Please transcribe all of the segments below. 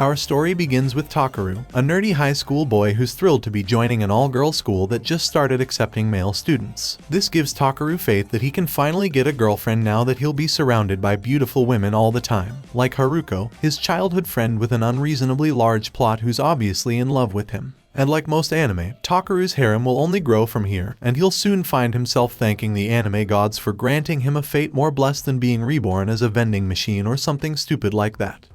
Our story begins with Takeru, a nerdy high school boy who's thrilled to be joining an all-girls school that just started accepting male students. This gives Takeru faith that he can finally get a girlfriend now that he'll be surrounded by beautiful women all the time, like Haruko, his childhood friend with an unreasonably large plot who's obviously in love with him. And like most anime, Takeru's harem will only grow from here, and he'll soon find himself thanking the anime gods for granting him a fate more blessed than being reborn as a vending machine or something stupid like that.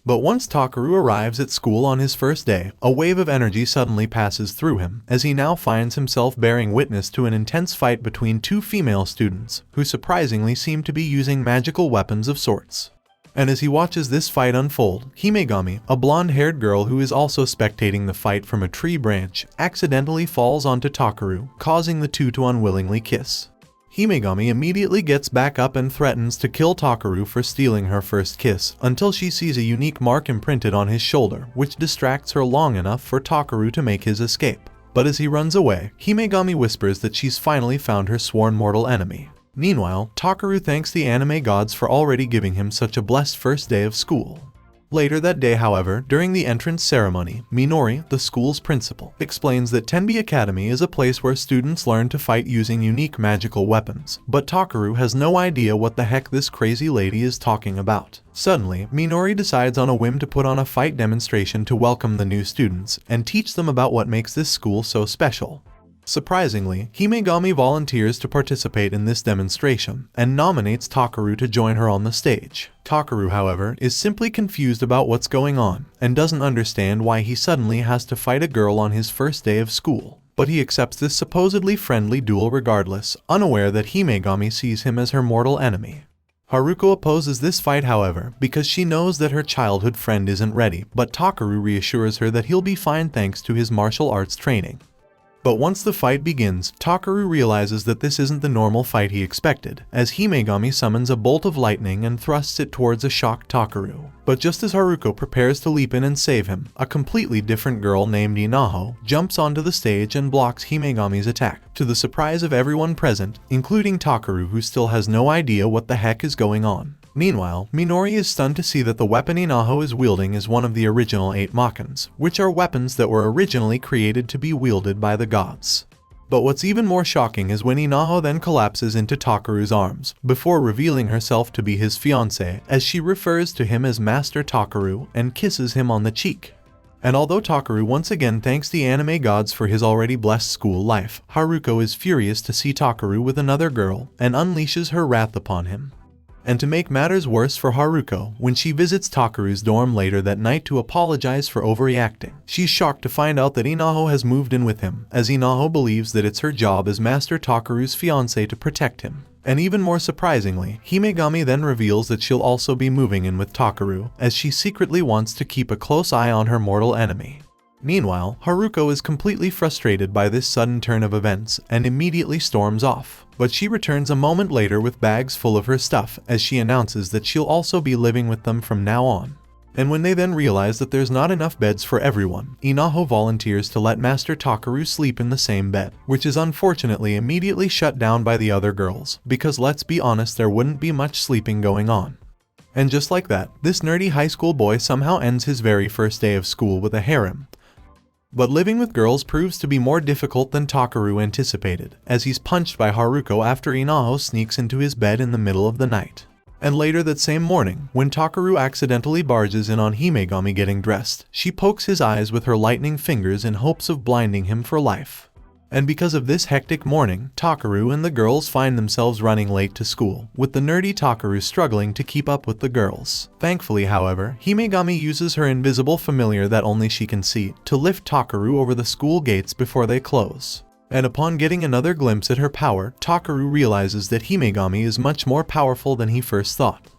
But once Takeru arrives at school on his first day, a wave of energy suddenly passes through him, as he now finds himself bearing witness to an intense fight between two female students, who surprisingly seem to be using magical weapons of sorts. And as he watches this fight unfold, Himegami, a blonde-haired girl who is also spectating the fight from a tree branch, accidentally falls onto Takeru, causing the two to unwillingly kiss. Himegami immediately gets back up and threatens to kill Takeru for stealing her first kiss, until she sees a unique mark imprinted on his shoulder, which distracts her long enough for Takeru to make his escape. But as he runs away, Himegami whispers that she's finally found her sworn mortal enemy. Meanwhile, Takeru thanks the anime gods for already giving him such a blessed first day of school. Later that day, however, during the entrance ceremony, Minori, the school's principal, explains that Tenbi Academy is a place where students learn to fight using unique magical weapons, but Takeru has no idea what the heck this crazy lady is talking about. Suddenly, Minori decides on a whim to put on a fight demonstration to welcome the new students and teach them about what makes this school so special. Surprisingly, Himegami volunteers to participate in this demonstration and nominates Takeru to join her on the stage. Takeru, however, is simply confused about what's going on and doesn't understand why he suddenly has to fight a girl on his first day of school. But he accepts this supposedly friendly duel regardless, unaware that Himegami sees him as her mortal enemy. Haruko opposes this fight, however, because she knows that her childhood friend isn't ready, but Takeru reassures her that he'll be fine thanks to his martial arts training. But once the fight begins, Takeru realizes that this isn't the normal fight he expected, as Himegami summons a bolt of lightning and thrusts it towards a shocked Takeru. But just as Haruko prepares to leap in and save him, a completely different girl named Inaho jumps onto the stage and blocks Himegami's attack, to the surprise of everyone present, including Takeru, who still has no idea what the heck is going on. Meanwhile, Minori is stunned to see that the weapon Inaho is wielding is one of the original 8 Makens, which are weapons that were originally created to be wielded by the gods. But what's even more shocking is when Inaho then collapses into Takeru's arms, before revealing herself to be his fiancée, as she refers to him as Master Takeru and kisses him on the cheek. And although Takeru once again thanks the anime gods for his already blessed school life, Haruko is furious to see Takeru with another girl and unleashes her wrath upon him. And to make matters worse for Haruko, when she visits Takeru's dorm later that night to apologize for overreacting, she's shocked to find out that Inaho has moved in with him, as Inaho believes that it's her job as Master Takeru's fiancée to protect him. And even more surprisingly, Himegami then reveals that she'll also be moving in with Takeru, as she secretly wants to keep a close eye on her mortal enemy. Meanwhile, Haruko is completely frustrated by this sudden turn of events and immediately storms off. But she returns a moment later with bags full of her stuff, as she announces that she'll also be living with them from now on. And when they then realize that there's not enough beds for everyone, Inaho volunteers to let Master Takeru sleep in the same bed, which is unfortunately immediately shut down by the other girls, because let's be honest, there wouldn't be much sleeping going on. And just like that, this nerdy high school boy somehow ends his very first day of school with a harem. But living with girls proves to be more difficult than Takeru anticipated, as he's punched by Haruko after Inaho sneaks into his bed in the middle of the night. And later that same morning, when Takeru accidentally barges in on Himegami getting dressed, she pokes his eyes with her lightning fingers in hopes of blinding him for life. And because of this hectic morning, Takeru and the girls find themselves running late to school, with the nerdy Takeru struggling to keep up with the girls. Thankfully, however, Himegami uses her invisible familiar that only she can see to lift Takeru over the school gates before they close. And upon getting another glimpse at her power, Takeru realizes that Himegami is much more powerful than he first thought.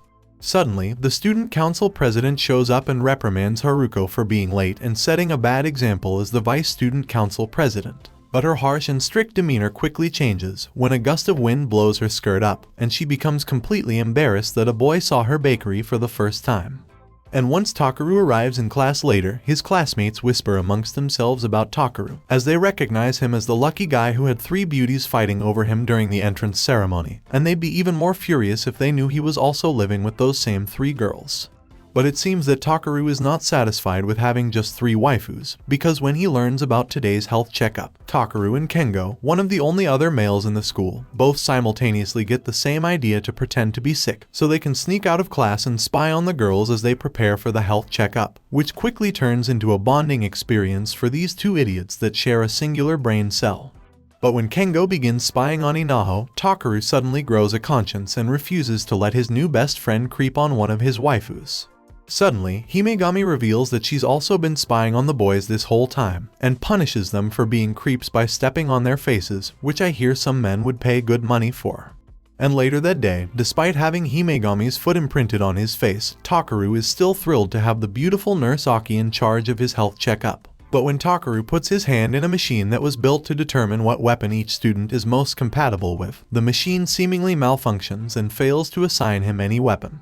Suddenly, the student council president shows up and reprimands Haruko for being late and setting a bad example as the vice student council president. But her harsh and strict demeanor quickly changes when a gust of wind blows her skirt up, and she becomes completely embarrassed that a boy saw her bakery for the first time. And once Takeru arrives in class later, his classmates whisper amongst themselves about Takeru, as they recognize him as the lucky guy who had 3 beauties fighting over him during the entrance ceremony, and they'd be even more furious if they knew he was also living with those same 3 girls. But it seems that Takeru is not satisfied with having just 3 waifus, because when he learns about today's health checkup, Takeru and Kengo, one of the only other males in the school, both simultaneously get the same idea to pretend to be sick, so they can sneak out of class and spy on the girls as they prepare for the health checkup, which quickly turns into a bonding experience for these 2 idiots that share a singular brain cell. But when Kengo begins spying on Inaho, Takeru suddenly grows a conscience and refuses to let his new best friend creep on one of his waifus. Suddenly, Himegami reveals that she's also been spying on the boys this whole time, and punishes them for being creeps by stepping on their faces, which I hear some men would pay good money for. And later that day, despite having Himegami's foot imprinted on his face, Takeru is still thrilled to have the beautiful nurse Ecchi in charge of his health checkup. But when Takeru puts his hand in a machine that was built to determine what weapon each student is most compatible with, the machine seemingly malfunctions and fails to assign him any weapon.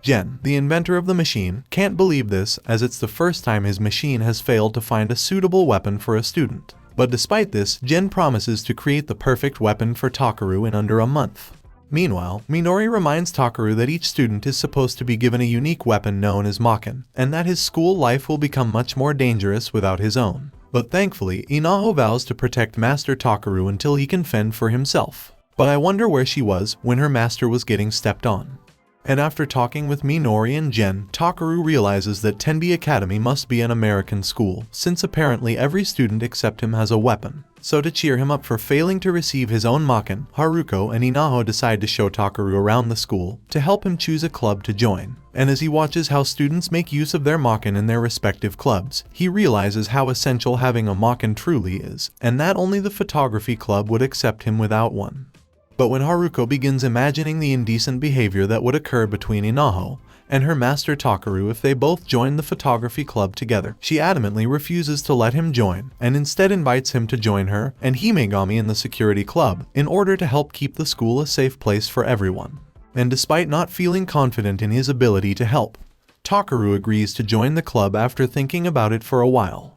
Gen, the inventor of the machine, can't believe this, as it's the first time his machine has failed to find a suitable weapon for a student. But despite this, Gen promises to create the perfect weapon for Takeru in under a month. Meanwhile, Minori reminds Takeru that each student is supposed to be given a unique weapon known as Makin, and that his school life will become much more dangerous without his own. But thankfully, Inaho vows to protect Master Takeru until he can fend for himself. But I wonder where she was when her master was getting stepped on. And after talking with Minori and Gen, Takeru realizes that Tenbi Academy must be an American school, since apparently every student except him has a weapon. So to cheer him up for failing to receive his own Makin, Haruko and Inaho decide to show Takeru around the school, to help him choose a club to join. And as he watches how students make use of their Makin in their respective clubs, he realizes how essential having a Makin truly is, and that only the photography club would accept him without one. But when Haruko begins imagining the indecent behavior that would occur between Inaho and her master Takeru if they both joined the photography club together, she adamantly refuses to let him join, and instead invites him to join her and Himegami in the security club in order to help keep the school a safe place for everyone. And despite not feeling confident in his ability to help, Takeru agrees to join the club after thinking about it for a while.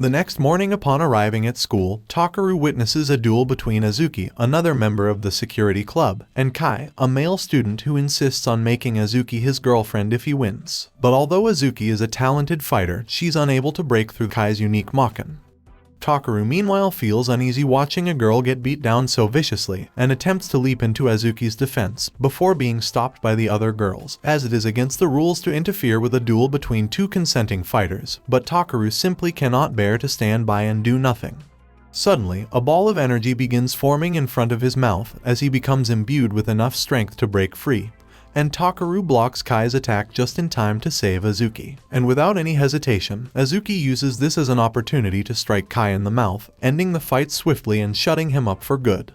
The next morning upon arriving at school, Takeru witnesses a duel between Azuki, another member of the security club, and Kai, a male student who insists on making Azuki his girlfriend if he wins. But although Azuki is a talented fighter, she's unable to break through Kai's unique Makin. Takeru meanwhile feels uneasy watching a girl get beat down so viciously, and attempts to leap into Azuki's defense before being stopped by the other girls, as it is against the rules to interfere with a duel between 2 consenting fighters, but Takeru simply cannot bear to stand by and do nothing. Suddenly, a ball of energy begins forming in front of his mouth as he becomes imbued with enough strength to break free, and Takeru blocks Kai's attack just in time to save Azuki. And without any hesitation, Azuki uses this as an opportunity to strike Kai in the mouth, ending the fight swiftly and shutting him up for good.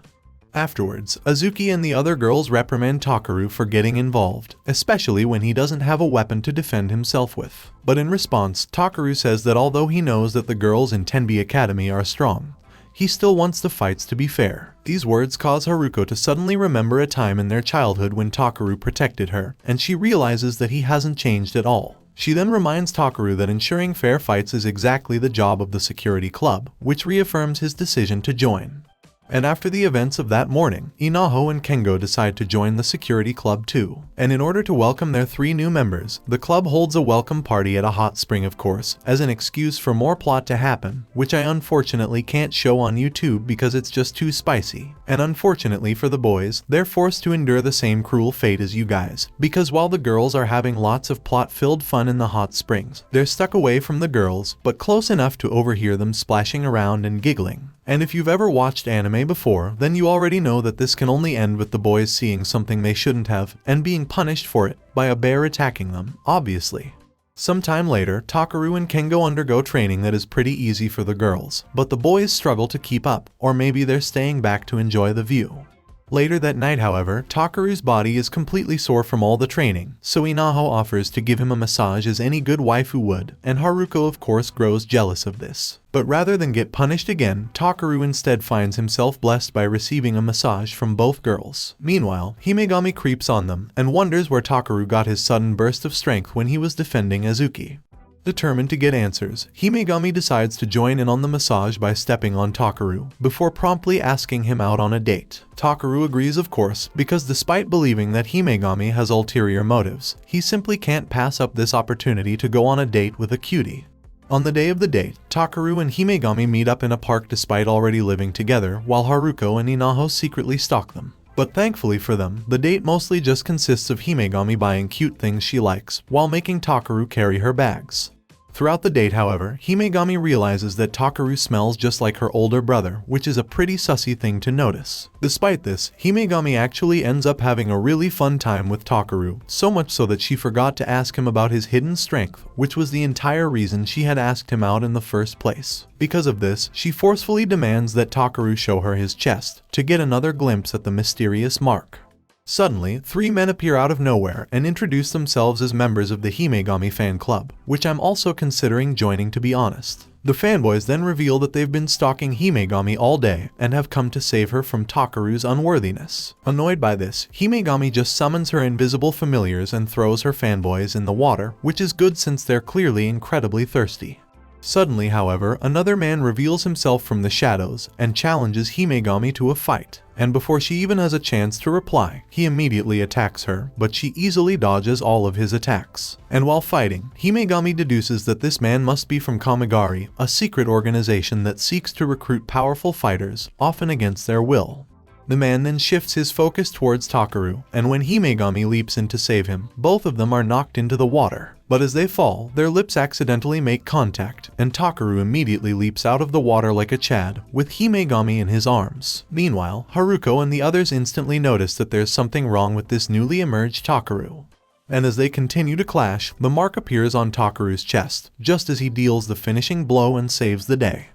Afterwards, Azuki and the other girls reprimand Takeru for getting involved, especially when he doesn't have a weapon to defend himself with. But in response, Takeru says that although he knows that the girls in Tenbi Academy are strong, he still wants the fights to be fair. These words cause Haruko to suddenly remember a time in their childhood when Takeru protected her, and she realizes that he hasn't changed at all. She then reminds Takeru that ensuring fair fights is exactly the job of the security club, which reaffirms his decision to join. And after the events of that morning, Inaho and Kengo decide to join the security club too. And in order to welcome their 3 new members, the club holds a welcome party at a hot spring, of course, as an excuse for more plot to happen, which I unfortunately can't show on YouTube because it's just too spicy. And unfortunately for the boys, they're forced to endure the same cruel fate as you guys, because while the girls are having lots of plot-filled fun in the hot springs, they're stuck away from the girls, but close enough to overhear them splashing around and giggling. And if you've ever watched anime before, then you already know that this can only end with the boys seeing something they shouldn't have, and being punished for it, by a bear attacking them, obviously. Sometime later, Takeru and Kengo undergo training that is pretty easy for the girls, but the boys struggle to keep up, or maybe they're staying back to enjoy the view. Later that night, however, Takeru's body is completely sore from all the training, so Inaho offers to give him a massage as any good waifu would, and Haruko of course grows jealous of this. But rather than get punished again, Takeru instead finds himself blessed by receiving a massage from both girls. Meanwhile, Himegami creeps on them, and wonders where Takeru got his sudden burst of strength when he was defending Azuki. Determined to get answers, Himegami decides to join in on the massage by stepping on Takeru, before promptly asking him out on a date. Takeru agrees of course, because despite believing that Himegami has ulterior motives, he simply can't pass up this opportunity to go on a date with a cutie. On the day of the date, Takeru and Himegami meet up in a park despite already living together, while Haruko and Inaho secretly stalk them. But thankfully for them, the date mostly just consists of Himegami buying cute things she likes, while making Takeru carry her bags. Throughout the date, however, Himegami realizes that Takeru smells just like her older brother, which is a pretty sussy thing to notice. Despite this, Himegami actually ends up having a really fun time with Takeru, so much so that she forgot to ask him about his hidden strength, which was the entire reason she had asked him out in the first place. Because of this, she forcefully demands that Takeru show her his chest, to get another glimpse at the mysterious mark. Suddenly, 3 men appear out of nowhere and introduce themselves as members of the Himegami fan club, which I'm also considering joining, to be honest. The fanboys then reveal that they've been stalking Himegami all day and have come to save her from Takeru's unworthiness. Annoyed by this, Himegami just summons her invisible familiars and throws her fanboys in the water, which is good since they're clearly incredibly thirsty. Suddenly, however, another man reveals himself from the shadows and challenges Himegami to a fight. And before she even has a chance to reply, he immediately attacks her, but she easily dodges all of his attacks. And while fighting, Himegami deduces that this man must be from Kamigari, a secret organization that seeks to recruit powerful fighters, often against their will. The man then shifts his focus towards Takeru, and when Himegami leaps in to save him, both of them are knocked into the water. But as they fall, their lips accidentally make contact, and Takeru immediately leaps out of the water like a Chad, with Himegami in his arms. Meanwhile, Haruko and the others instantly notice that there's something wrong with this newly emerged Takeru. And as they continue to clash, the mark appears on Takeru's chest, just as he deals the finishing blow and saves the day.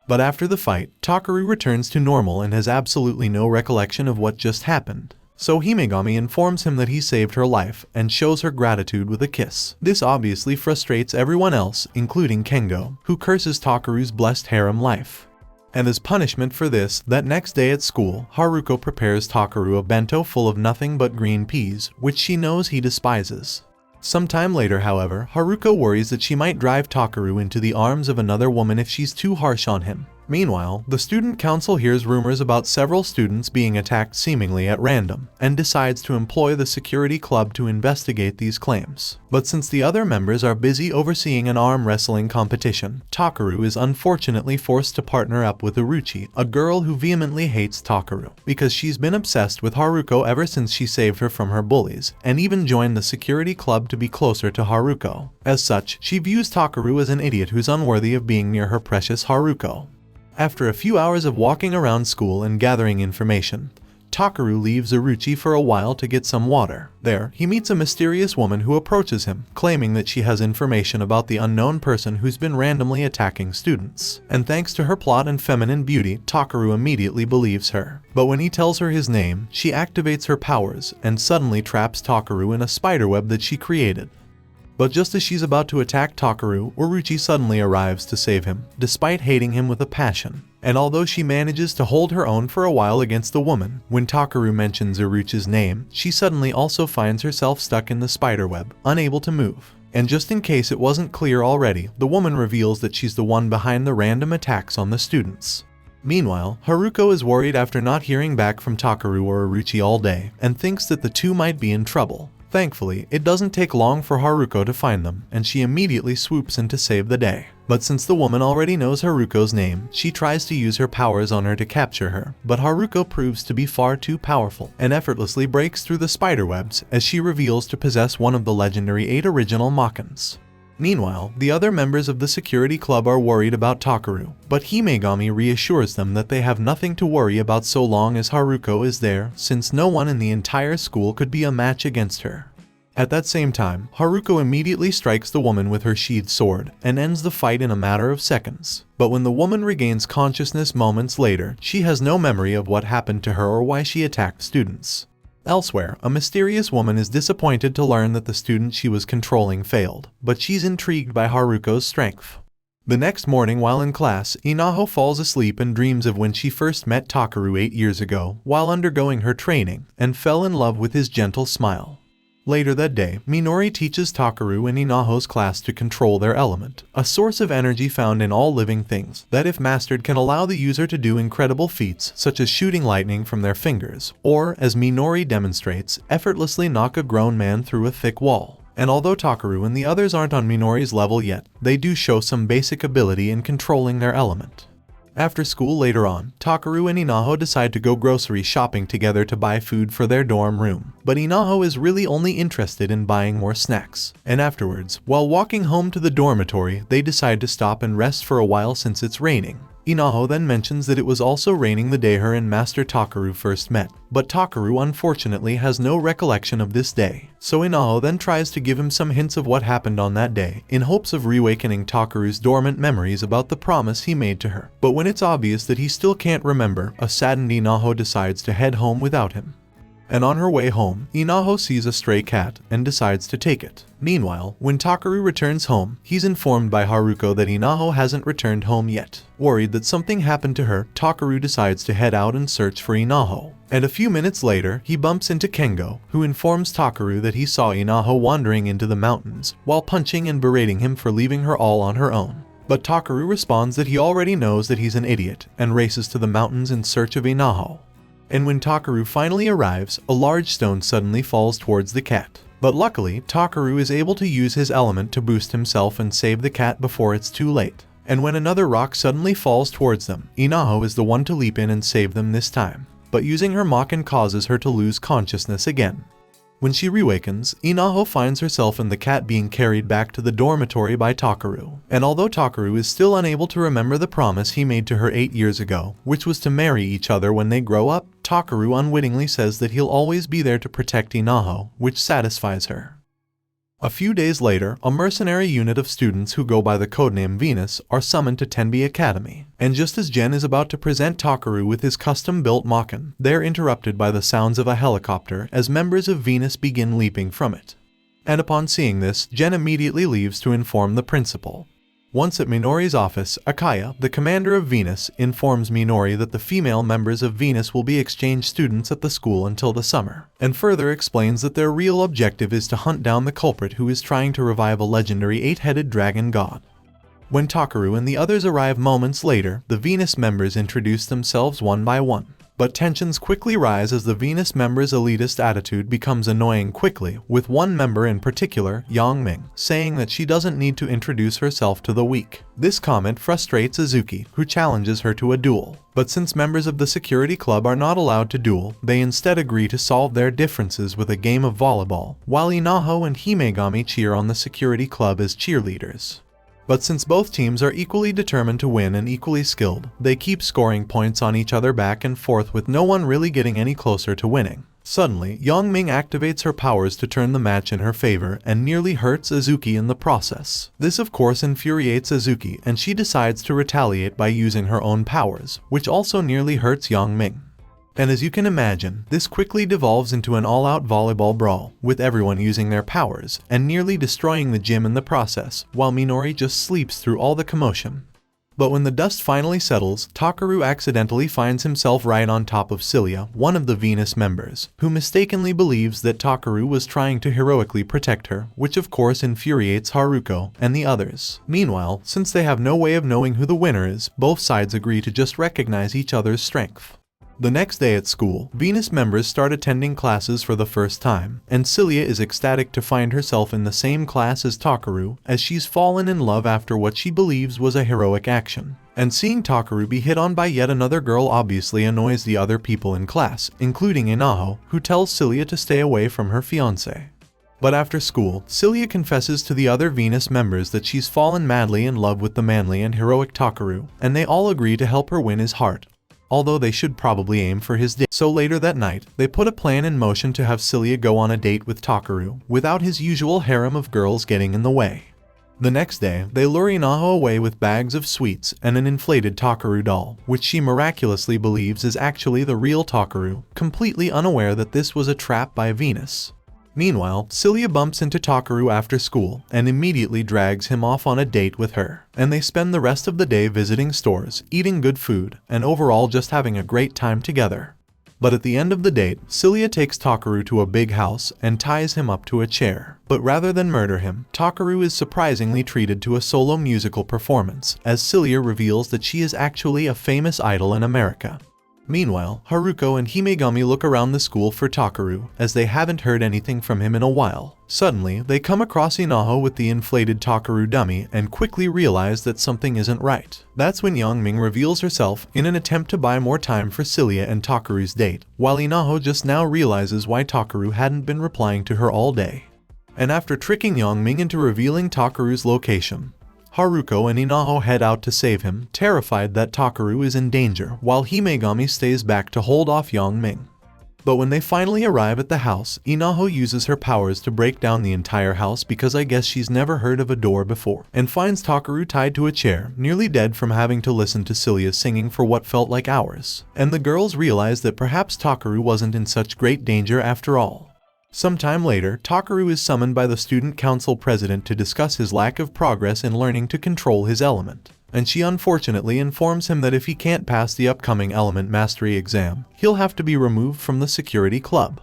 But after the fight, Takeru returns to normal and has absolutely no recollection of what just happened. So Himegami informs him that he saved her life and shows her gratitude with a kiss. This obviously frustrates everyone else, including Kengo, who curses Takeru's blessed harem life. And as punishment for this, that next day at school, Haruko prepares Takeru a bento full of nothing but green peas, which she knows he despises. Sometime later, however, Haruko worries that she might drive Takeru into the arms of another woman if she's too harsh on him. Meanwhile, the student council hears rumors about several students being attacked seemingly at random, and decides to employ the security club to investigate these claims. But since the other members are busy overseeing an arm wrestling competition, Takeru is unfortunately forced to partner up with Uruchi, a girl who vehemently hates Takeru, because she's been obsessed with Haruko ever since she saved her from her bullies, and even joined the security club to be closer to Haruko. As such, she views Takeru as an idiot who's unworthy of being near her precious Haruko. After a few hours of walking around school and gathering information, Takeru leaves Uruchi for a while to get some water. There, he meets a mysterious woman who approaches him, claiming that she has information about the unknown person who's been randomly attacking students. And thanks to her plot and feminine beauty, Takeru immediately believes her. But when he tells her his name, she activates her powers and suddenly traps Takeru in a spiderweb that she created. But just as she's about to attack Takeru, Uruchi suddenly arrives to save him, despite hating him with a passion. And although she manages to hold her own for a while against the woman, when Takeru mentions Uruchi's name, she suddenly also finds herself stuck in the spiderweb, unable to move. And just in case it wasn't clear already, the woman reveals that she's the one behind the random attacks on the students. Meanwhile, Haruko is worried after not hearing back from Takeru or Uruchi all day, and thinks that the two might be in trouble. Thankfully, it doesn't take long for Haruko to find them, and she immediately swoops in to save the day. But since the woman already knows Haruko's name, she tries to use her powers on her to capture her, but Haruko proves to be far too powerful, and effortlessly breaks through the spiderwebs as she reveals to possess one of the legendary 8 original Makens. Meanwhile, the other members of the security club are worried about Takeru, but Himegami reassures them that they have nothing to worry about so long as Haruko is there, since no one in the entire school could be a match against her. At that same time, Haruko immediately strikes the woman with her sheathed sword, and ends the fight in a matter of seconds. But when the woman regains consciousness moments later, she has no memory of what happened to her or why she attacked students. Elsewhere, a mysterious woman is disappointed to learn that the student she was controlling failed, but she's intrigued by Haruko's strength. The next morning while in class, Inaho falls asleep and dreams of when she first met Takeru 8 years ago while undergoing her training, and fell in love with his gentle smile. Later that day, Minori teaches Takeru and Inaho's class to control their element, a source of energy found in all living things that if mastered can allow the user to do incredible feats such as shooting lightning from their fingers, or, as Minori demonstrates, effortlessly knock a grown man through a thick wall. And although Takeru and the others aren't on Minori's level yet, they do show some basic ability in controlling their element. After school later on, Takeru and Inaho decide to go grocery shopping together to buy food for their dorm room. But Inaho is really only interested in buying more snacks. And afterwards, while walking home to the dormitory, they decide to stop and rest for a while since it's raining. Inaho then mentions that it was also raining the day her and Master Takeru first met, but Takeru unfortunately has no recollection of this day. So Inaho then tries to give him some hints of what happened on that day, in hopes of reawakening Takeru's dormant memories about the promise he made to her. But when it's obvious that he still can't remember, a saddened Inaho decides to head home without him. And on her way home, Inaho sees a stray cat and decides to take it. Meanwhile, when Takeru returns home, he's informed by Haruko that Inaho hasn't returned home yet. Worried that something happened to her, Takeru decides to head out and search for Inaho. And a few minutes later, he bumps into Kengo, who informs Takeru that he saw Inaho wandering into the mountains, while punching and berating him for leaving her all on her own. But Takeru responds that he already knows that he's an idiot, and races to the mountains in search of Inaho. And when Takeru finally arrives, a large stone suddenly falls towards the cat. But luckily, Takeru is able to use his element to boost himself and save the cat before it's too late. And when another rock suddenly falls towards them, Inaho is the one to leap in and save them this time. But using her Makin causes her to lose consciousness again. When she reawakens, Inaho finds herself and the cat being carried back to the dormitory by Takeru. And although Takeru is still unable to remember the promise he made to her 8 years ago, which was to marry each other when they grow up, Takeru unwittingly says that he'll always be there to protect Inaho, which satisfies her. A few days later, a mercenary unit of students who go by the codename Venus are summoned to Tenbi Academy. And just as Gen is about to present Takeru with his custom-built Makin, they're interrupted by the sounds of a helicopter as members of Venus begin leaping from it. And upon seeing this, Gen immediately leaves to inform the principal. Once at Minori's office, Akaya, the commander of Venus, informs Minori that the female members of Venus will be exchange students at the school until the summer, and further explains that their real objective is to hunt down the culprit who is trying to revive a legendary 8-headed dragon god. When Takeru and the others arrive moments later, the Venus members introduce themselves one by one. But tensions quickly rise as the Venus members' elitist attitude becomes annoying quickly, with one member in particular, Yang Ming, saying that she doesn't need to introduce herself to the weak. This comment frustrates Azuki, who challenges her to a duel. But since members of the security club are not allowed to duel, they instead agree to solve their differences with a game of volleyball, while Inaho and Himegami cheer on the security club as cheerleaders. But since both teams are equally determined to win and equally skilled, they keep scoring points on each other back and forth with no one really getting any closer to winning. Suddenly, Yang Ming activates her powers to turn the match in her favor and nearly hurts Azuki in the process. This of course infuriates Azuki and she decides to retaliate by using her own powers, which also nearly hurts Yang Ming. And as you can imagine, this quickly devolves into an all-out volleyball brawl, with everyone using their powers, and nearly destroying the gym in the process, while Minori just sleeps through all the commotion. But when the dust finally settles, Takeru accidentally finds himself right on top of Cilia, one of the Venus members, who mistakenly believes that Takeru was trying to heroically protect her, which of course infuriates Haruko and the others. Meanwhile, since they have no way of knowing who the winner is, both sides agree to just recognize each other's strength. The next day at school, Venus members start attending classes for the first time, and Cilia is ecstatic to find herself in the same class as Takeru, as she's fallen in love after what she believes was a heroic action. And seeing Takeru be hit on by yet another girl obviously annoys the other people in class, including Inaho, who tells Cilia to stay away from her fiancé. But after school, Cilia confesses to the other Venus members that she's fallen madly in love with the manly and heroic Takeru, and they all agree to help her win his heart. Although they should probably aim for his date. So later that night, they put a plan in motion to have Cilia go on a date with Takeru, without his usual harem of girls getting in the way. The next day, they lure Inaho away with bags of sweets and an inflated Takeru doll, which she miraculously believes is actually the real Takeru, completely unaware that this was a trap by Venus. Meanwhile, Cilia bumps into Takeru after school and immediately drags him off on a date with her, and they spend the rest of the day visiting stores, eating good food, and overall just having a great time together. But at the end of the date, Cilia takes Takeru to a big house and ties him up to a chair. But rather than murder him, Takeru is surprisingly treated to a solo musical performance, as Cilia reveals that she is actually a famous idol in America. Meanwhile, Haruko and Himegami look around the school for Takeru, as they haven't heard anything from him in a while. Suddenly, they come across Inaho with the inflated Takeru dummy and quickly realize that something isn't right. That's when Yangming reveals herself in an attempt to buy more time for Cilia and Takeru's date, while Inaho just now realizes why Takeru hadn't been replying to her all day. And after tricking Yangming into revealing Takeru's location, Haruko and Inaho head out to save him, terrified that Takeru is in danger, while Himegami stays back to hold off Yangming. But when they finally arrive at the house, Inaho uses her powers to break down the entire house because I guess she's never heard of a door before, and finds Takeru tied to a chair, nearly dead from having to listen to Cilia singing for what felt like hours. And the girls realize that perhaps Takeru wasn't in such great danger after all. Sometime later, Takeru is summoned by the student council president to discuss his lack of progress in learning to control his element, and she unfortunately informs him that if he can't pass the upcoming element mastery exam, he'll have to be removed from the security club.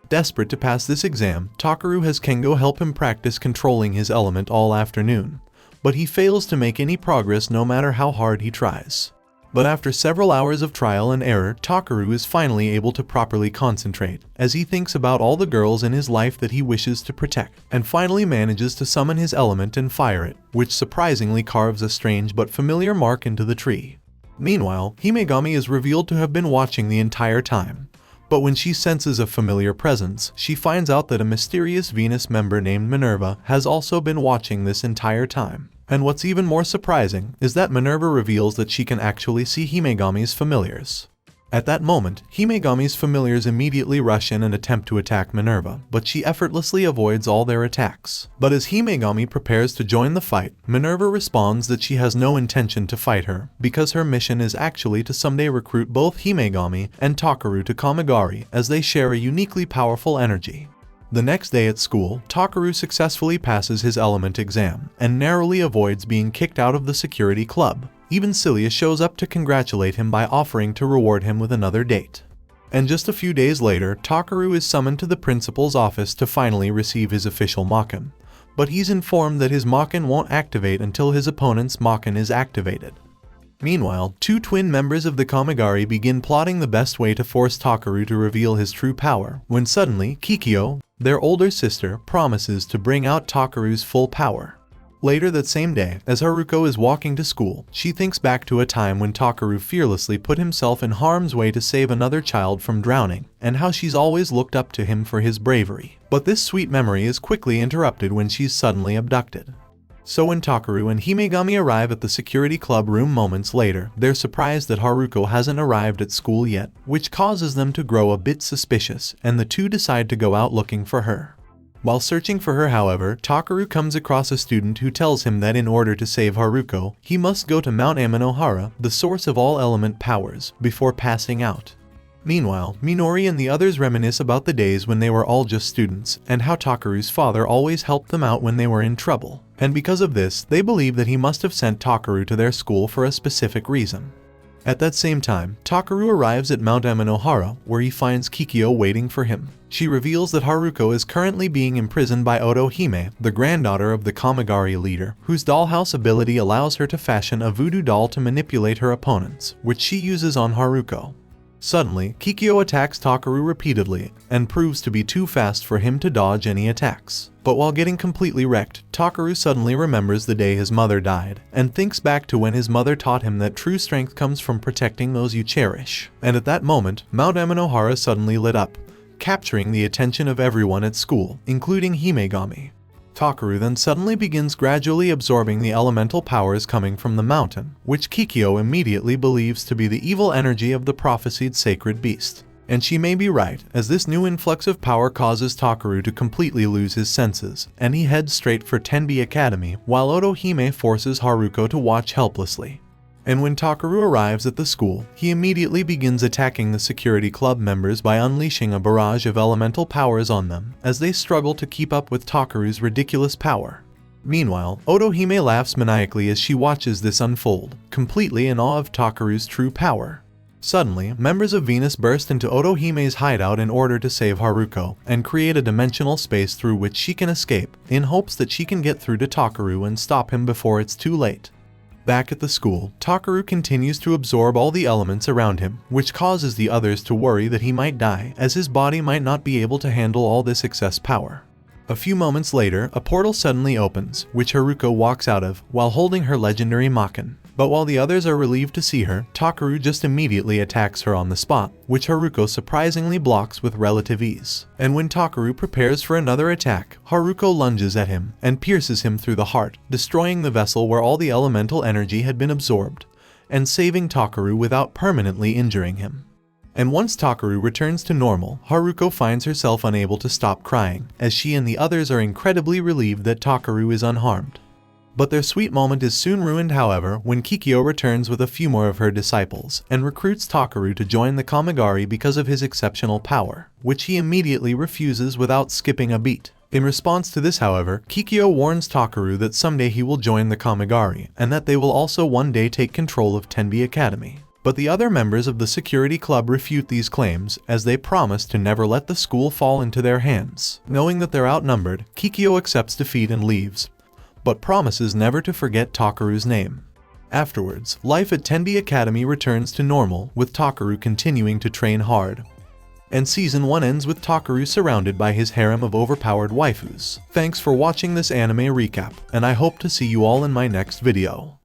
Desperate to pass this exam, Takeru has Kengo help him practice controlling his element all afternoon, but he fails to make any progress no matter how hard he tries. But after several hours of trial and error, Takeru is finally able to properly concentrate, as he thinks about all the girls in his life that he wishes to protect, and finally manages to summon his element and fire it, which surprisingly carves a strange but familiar mark into the tree. Meanwhile, Himegami is revealed to have been watching the entire time, but when she senses a familiar presence, she finds out that a mysterious Venus member named Minerva has also been watching this entire time. And what's even more surprising is that Minerva reveals that she can actually see Himegami's familiars. At that moment, Himegami's familiars immediately rush in and attempt to attack Minerva, but she effortlessly avoids all their attacks. But as Himegami prepares to join the fight, Minerva responds that she has no intention to fight her, because her mission is actually to someday recruit both Himegami and Takeru to Kamigari, as they share a uniquely powerful energy. The next day at school, Takeru successfully passes his element exam, and narrowly avoids being kicked out of the security club. Even Cilia shows up to congratulate him by offering to reward him with another date. And just a few days later, Takeru is summoned to the principal's office to finally receive his official Makin. But he's informed that his Makin won't activate until his opponent's Makin is activated. Meanwhile, two twin members of the Kamigari begin plotting the best way to force Takeru to reveal his true power, when suddenly, Kikyo, their older sister, promises to bring out Takeru's full power. Later that same day, as Haruko is walking to school, she thinks back to a time when Takeru fearlessly put himself in harm's way to save another child from drowning, and how she's always looked up to him for his bravery. But this sweet memory is quickly interrupted when she's suddenly abducted. So when Takeru and Himegami arrive at the security club room moments later, they're surprised that Haruko hasn't arrived at school yet, which causes them to grow a bit suspicious, and the two decide to go out looking for her. While searching for her, however, Takeru comes across a student who tells him that in order to save Haruko, he must go to Mount Amenohara, the source of all element powers, before passing out. Meanwhile, Minori and the others reminisce about the days when they were all just students, and how Takeru's father always helped them out when they were in trouble. And because of this, they believe that he must have sent Takeru to their school for a specific reason. At that same time, Takeru arrives at Mount Amenohara, where he finds Kikyo waiting for him. She reveals that Haruko is currently being imprisoned by Otohime, the granddaughter of the Kamigari leader, whose dollhouse ability allows her to fashion a voodoo doll to manipulate her opponents, which she uses on Haruko. Suddenly, Kikyo attacks Takeru repeatedly, and proves to be too fast for him to dodge any attacks. But while getting completely wrecked, Takeru suddenly remembers the day his mother died, and thinks back to when his mother taught him that true strength comes from protecting those you cherish. And at that moment, Mount Amenohara suddenly lit up, capturing the attention of everyone at school, including Himegami. Takeru then suddenly begins gradually absorbing the elemental powers coming from the mountain, which Kikyo immediately believes to be the evil energy of the prophesied sacred beast. And she may be right, as this new influx of power causes Takeru to completely lose his senses, and he heads straight for Tenbi Academy, while Otohime forces Haruko to watch helplessly. And when Takeru arrives at the school, he immediately begins attacking the security club members by unleashing a barrage of elemental powers on them, as they struggle to keep up with Takeru's ridiculous power. Meanwhile, Otohime laughs maniacally as she watches this unfold, completely in awe of Takeru's true power. Suddenly, members of Venus burst into Otohime's hideout in order to save Haruko, and create a dimensional space through which she can escape, in hopes that she can get through to Takeru and stop him before it's too late. Back at the school, Takeru continues to absorb all the elements around him, which causes the others to worry that he might die, as his body might not be able to handle all this excess power. A few moments later, a portal suddenly opens, which Haruko walks out of, while holding her legendary Makin. But while the others are relieved to see her, Takeru just immediately attacks her on the spot, which Haruko surprisingly blocks with relative ease. And when Takeru prepares for another attack, Haruko lunges at him and pierces him through the heart, destroying the vessel where all the elemental energy had been absorbed, and saving Takeru without permanently injuring him. And once Takeru returns to normal, Haruko finds herself unable to stop crying, as she and the others are incredibly relieved that Takeru is unharmed. But their sweet moment is soon ruined, however, when Kikyo returns with a few more of her disciples, and recruits Takeru to join the Kamigari because of his exceptional power, which he immediately refuses without skipping a beat. In response to this, however, Kikyo warns Takeru that someday he will join the Kamigari, and that they will also one day take control of Tenbi Academy. But the other members of the security club refute these claims, as they promise to never let the school fall into their hands. Knowing that they're outnumbered, Kikyo accepts defeat and leaves, but promises never to forget Takeru's name. Afterwards, life at Tenbi Academy returns to normal, with Takeru continuing to train hard. And Season 1 ends with Takeru surrounded by his harem of overpowered waifus. Thanks for watching this anime recap, and I hope to see you all in my next video.